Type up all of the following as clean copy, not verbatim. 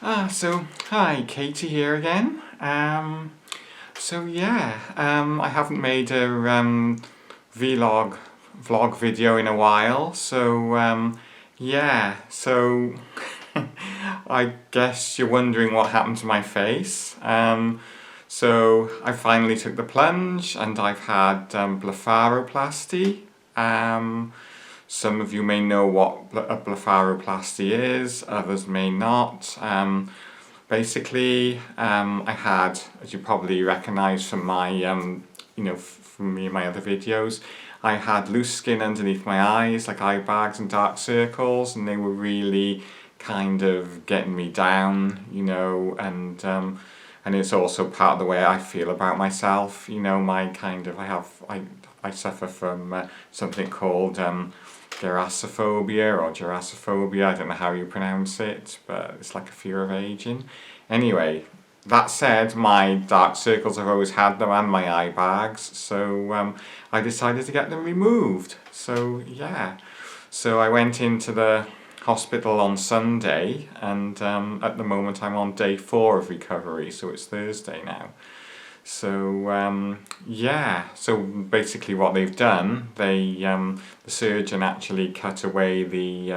Hi, Katie here again. I haven't made a vlog video in a while, I guess you're wondering what happened to my face. I finally took the plunge and I've had blepharoplasty. Some of you may know what a blepharoplasty is, others may not. I had, as you probably recognise from my, from me and my other videos, I had loose skin underneath my eyes, like eye bags and dark circles, and they were really kind of getting me down, and it's also part of the way I feel about myself, I suffer from something called gerassophobia, I don't know how you pronounce it, but it's like a fear of aging. Anyway, that said, my dark circles, I've always had them, and my eye bags, so I decided to get them removed. So I went into the hospital on Sunday, and at the moment I'm on day 4 of recovery, so it's Thursday now. So basically what they've done, the surgeon actually cut away the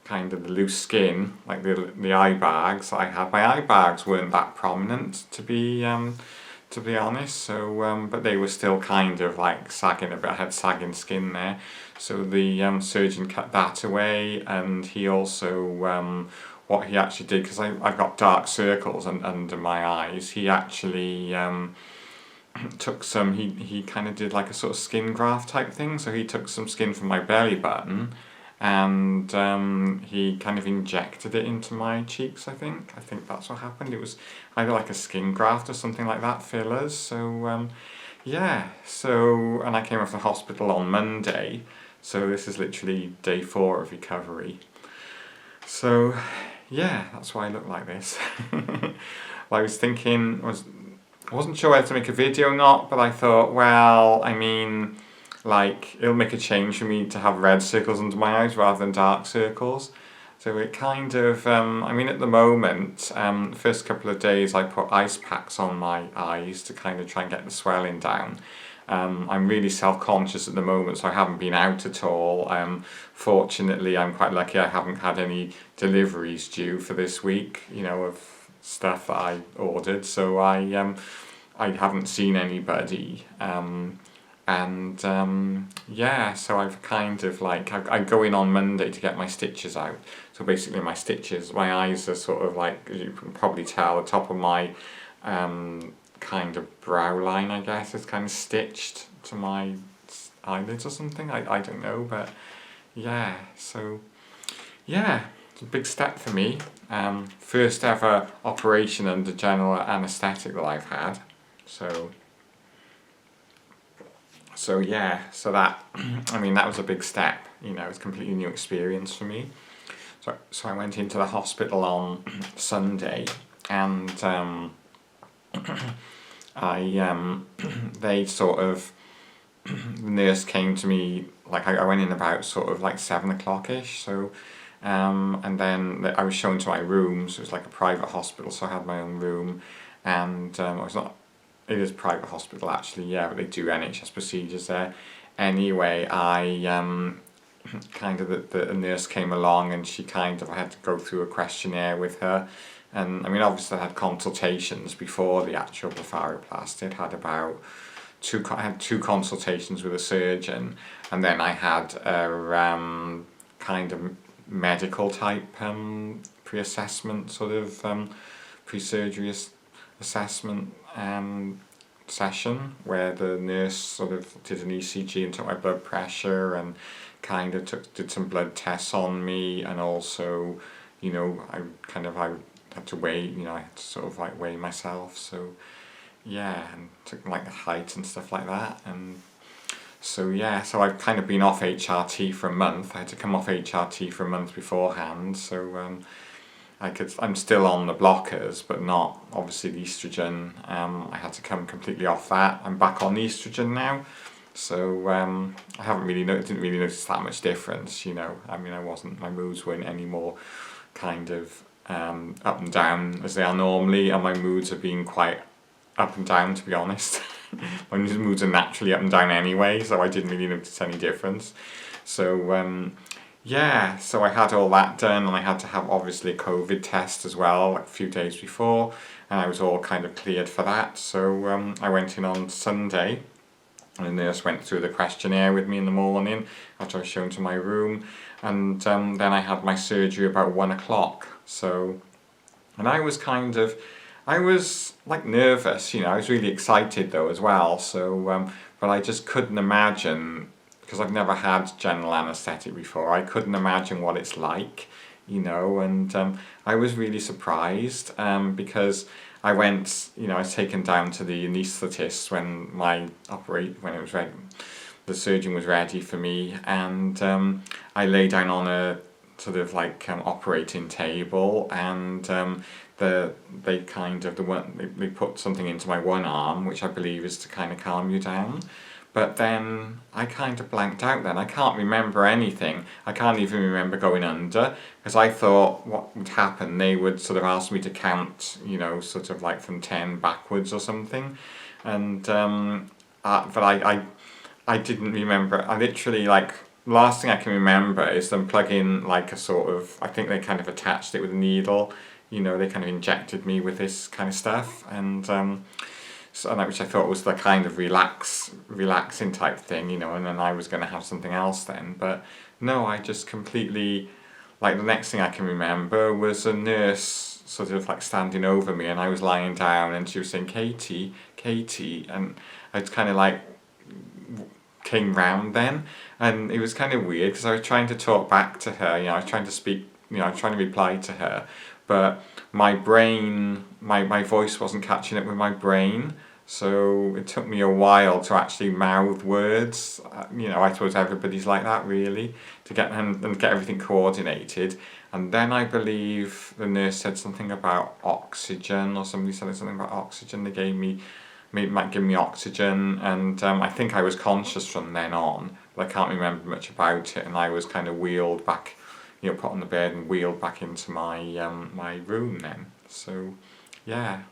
kind of the loose skin, like the eye bags I had. My eye bags weren't that prominent, to be honest, so but they were still kind of like sagging a bit. I had sagging skin there, so the surgeon cut that away, and he also what he actually did, because I've got dark circles under my eyes, he actually took some, he kind of did like a sort of skin graft type thing, so he took some skin from my belly button and he kind of injected it into my cheeks, I think that's what happened. It was either like a skin graft or something like that, fillers, so and I came off the hospital on Monday, so this is literally day 4 of recovery. So yeah, that's why I look like this. Well, I was thinking, I wasn't sure whether to make a video or not, but I thought, well, I mean, like, it'll make a change for me to have red circles under my eyes rather than dark circles. So it kind of, at the moment, the first couple of days I put ice packs on my eyes to kind of try and get the swelling down. I'm really self-conscious at the moment, so I haven't been out at all. Fortunately, I'm quite lucky I haven't had any deliveries due for this week, of stuff that I ordered, so I haven't seen anybody. So I've kind of like, I go in on Monday to get my stitches out. So basically my eyes are sort of like, as you can probably tell, the top of my kind of brow line, I guess, is kind of stitched to my eyelids or something, I don't know, but it's a big step for me. First ever operation under general anaesthetic that I've had, so that, that was a big step, it's a completely new experience for me. So I went into the hospital on Sunday, and they sort of, the nurse came to me, like I went in about sort of like 7 o'clock-ish, so and then I was shown to my room, so it was like a private hospital, so I had my own room, and it is a private hospital actually, but they do NHS procedures there. Anyway, the nurse came along, and I had to go through a questionnaire with her, and obviously I had consultations before the actual blepharoplasty. I had 2 consultations with a surgeon, and then I had a kind of medical type pre-assessment, sort of pre-surgery assessment session, where the nurse sort of did an ECG and took my blood pressure and kind of did some blood tests on me, and also, I had to weigh, I had to sort of like weigh myself, so and took like the height and stuff like that, and so I've kind of been off HRT for a month. I had to come off HRT for a month beforehand, so I'm still on the blockers, but not obviously the estrogen. I had to come completely off that. I'm back on the estrogen now, so I didn't really notice that much difference. My moods weren't any more kind of up and down as they are normally, and my moods have been quite up and down, to be honest. My moods are naturally up and down anyway, so I didn't really notice any difference. So yeah, so I had all that done, and I had to have obviously a COVID test as well, like a few days before, and I was all kind of cleared for that. So I went in on Sunday, and the nurse went through the questionnaire with me in the morning after I was shown to my room, and then I had my surgery about 1 o'clock. So, and I was like nervous, I was really excited though as well. So, but I just couldn't imagine, because I've never had general anaesthetic before, I couldn't imagine what it's like, and I was really surprised because I went, I was taken down to the anaesthetist when when it was ready, the surgeon was ready for me, and I lay down on a sort of like operating table, and they put something into my one arm, which I believe is to kind of calm you down. But then I kind of blanked out then. I can't remember anything. I can't even remember going under, because I thought what would happen, they would sort of ask me to count, sort of like from 10 backwards or something. And but I didn't remember. I literally, like, last thing I can remember is them plugging like a sort of, I think they kind of attached it with a needle, they kind of injected me with this kind of stuff, and so that, which I thought was the kind of relaxing type thing, and then I was going to have something else then. But no, I just completely, like, the next thing I can remember was a nurse sort of like standing over me, and I was lying down, and she was saying, Katie, Katie, and I was kind of like came round then, and it was kind of weird because I was trying to talk back to her, I was trying to speak, I was trying to reply to her, but my brain, my voice wasn't catching up with my brain, so it took me a while to actually mouth words. I suppose everybody's like that really, to get and get everything coordinated. And then I believe the nurse said something about oxygen, or somebody said something about oxygen. They might give me oxygen, and I think I was conscious from then on, but I can't remember much about it. And I was kind of wheeled back, put on the bed and wheeled back into my my room then. So yeah,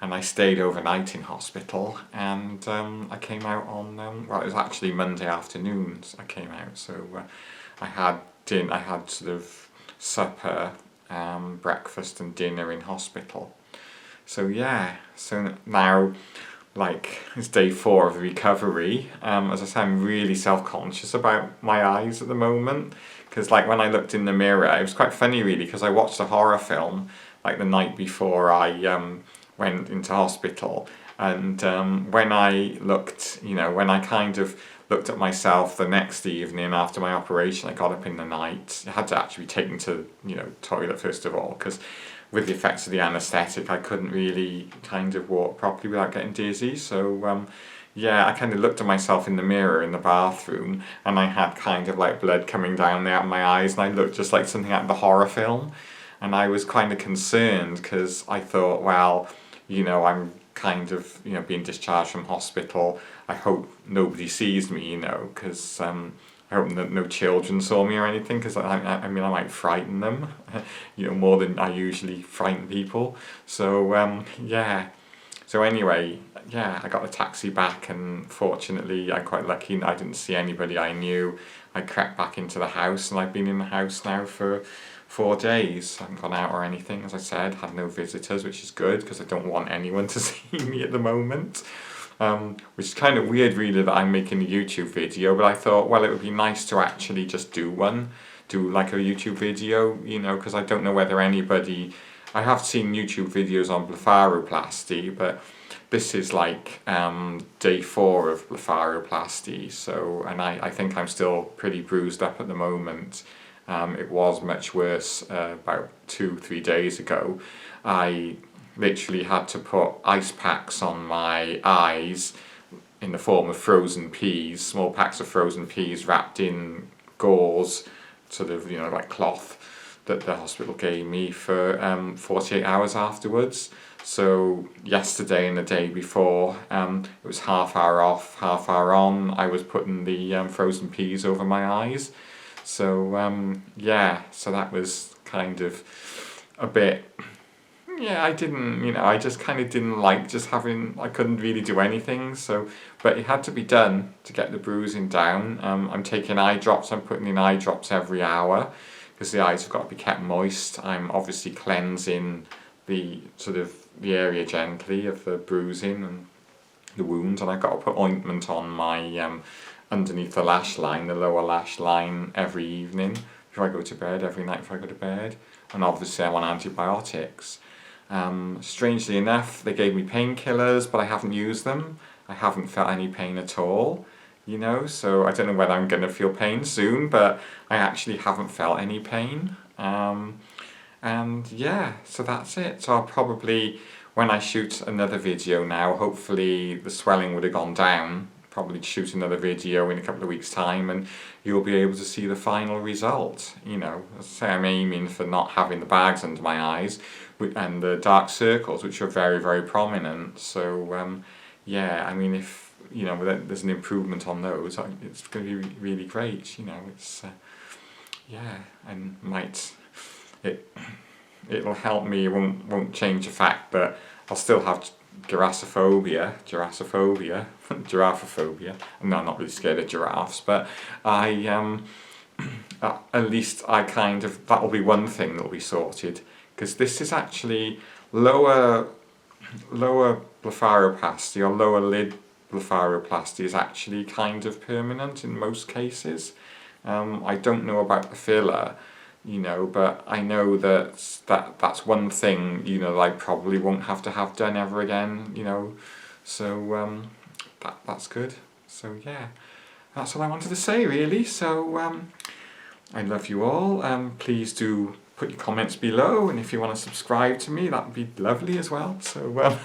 and I stayed overnight in hospital, and I came out on well, it was actually Monday afternoons I came out. So I had sort of supper, breakfast and dinner in hospital. So yeah, so now, like, it's day 4 of the recovery. As I say, I'm really self-conscious about my eyes at the moment, because like when I looked in the mirror, it was quite funny really, because I watched a horror film like the night before I went into hospital, and when I looked, when I kind of looked at myself the next evening after my operation, I got up in the night. I had to actually be taken to toilet first of all, because with the effects of the anaesthetic, I couldn't really kind of walk properly without getting dizzy. So yeah, I kind of looked at myself in the mirror in the bathroom, and I had kind of like blood coming down out of my eyes, and I looked just like something out of the horror film. And I was kind of concerned, because I thought, well, I'm kind of being discharged from hospital. I hope nobody sees me, because I hope that no children saw me or anything, because I might frighten them, more than I usually frighten people. So yeah. So anyway, yeah, I got a taxi back, and fortunately I'm quite lucky. I didn't see anybody I knew. I crept back into the house, and I've been in the house now for 4 days. I haven't gone out or anything, as I said. Had no visitors, which is good, because I don't want anyone to see me at the moment. Which is kind of weird really that I'm making a YouTube video, but I thought, well, it would be nice to actually just do like a YouTube video, because I don't know whether anybody, I have seen YouTube videos on blepharoplasty, but this is like day 4 of blepharoplasty, so, and I think I'm still pretty bruised up at the moment. It was much worse about 2-3 days ago. I literally had to put ice packs on my eyes in the form of frozen peas, small packs of frozen peas wrapped in gauze, sort of, like cloth, that the hospital gave me for 48 hours afterwards. So yesterday and the day before, it was half hour off, half hour on. I was putting the frozen peas over my eyes. So yeah, so that was kind of a bit, yeah, I didn't, I just kind of didn't like just having, I couldn't really do anything, so, but it had to be done to get the bruising down. I'm taking eye drops, I'm putting in eye drops every hour, because the eyes have got to be kept moist. I'm obviously cleansing the the area gently of the bruising and the wound, and I've got to put ointment on my underneath the lash line, the lower lash line, every evening before I go to bed, every night before I go to bed, and obviously I'm on antibiotics. Strangely enough, they gave me painkillers, but I haven't used them. I haven't felt any pain at all, so I don't know whether I'm going to feel pain soon, but I actually haven't felt any pain. And yeah, so that's it. So I'll probably, when I shoot another video now, hopefully the swelling would have gone down, probably shoot another video in a couple of weeks' time, and you'll be able to see the final result. As I say, I'm aiming for not having the bags under my eyes and the dark circles, which are very, very prominent. So yeah, I mean, if there's an improvement on those, it's going to be really great. It's yeah, and it'll help me. It won't change the fact that I'll still have giraffophobia. No, I'm not really scared of giraffes, but I at least that'll be one thing that'll be sorted, because this is actually lower blepharoplasty, or lower lid blepharoplasty, is actually kind of permanent in most cases. I don't know about the filler, but I know that's one thing, that I probably won't have to have done ever again, so that's good. So yeah, that's all I wanted to say, really. So I love you all. Please do put your comments below, and if you want to subscribe to me, that would be lovely as well. So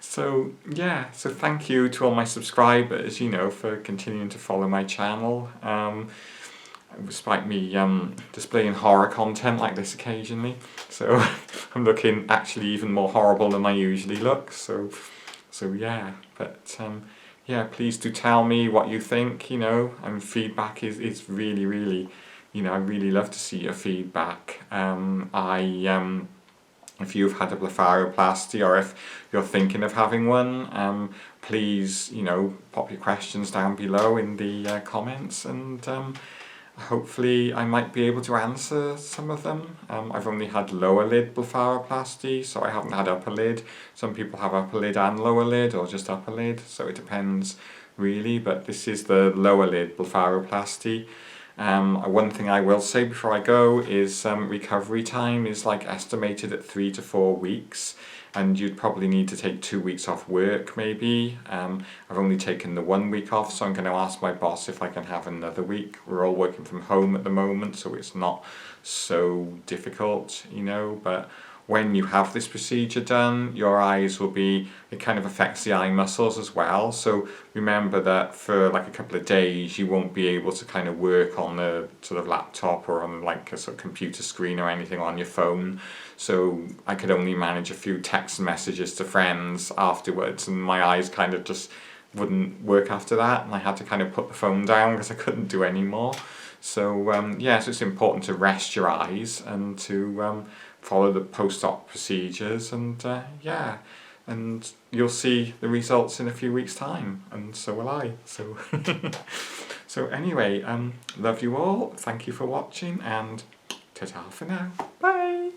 so yeah, so thank you to all my subscribers, for continuing to follow my channel. Despite me displaying horror content like this occasionally, so I'm looking actually even more horrible than I usually look. So yeah, but yeah, please do tell me what you think. And feedback is really, really, I really love to see your feedback. If you've had a blepharoplasty, or if you're thinking of having one, please, pop your questions down below in the comments, and hopefully I might be able to answer some of them. I've only had lower lid blepharoplasty, so I haven't had upper lid. Some people have upper lid and lower lid, or just upper lid, so it depends really, but this is the lower lid blepharoplasty. One thing I will say before I go is recovery time is estimated at 3 to 4 weeks, and you'd probably need to take 2 weeks off work maybe. I've only taken the 1 week off, so I'm going to ask my boss if I can have another week. We're all working from home at the moment, so it's not so difficult, but when you have this procedure done, your eyes will be, it kind of affects the eye muscles as well, so remember that for a couple of days you won't be able to kind of work on the laptop or on a computer screen or anything on your phone. So I could only manage a few text messages to friends afterwards, and my eyes kind of just wouldn't work after that, and I had to kind of put the phone down because I couldn't do any more. So yeah, so it's important to rest your eyes and to follow the post-op procedures, and yeah, and you'll see the results in a few weeks' time, and so will I. So so anyway, love you all, thank you for watching, and ta-ta for now, bye!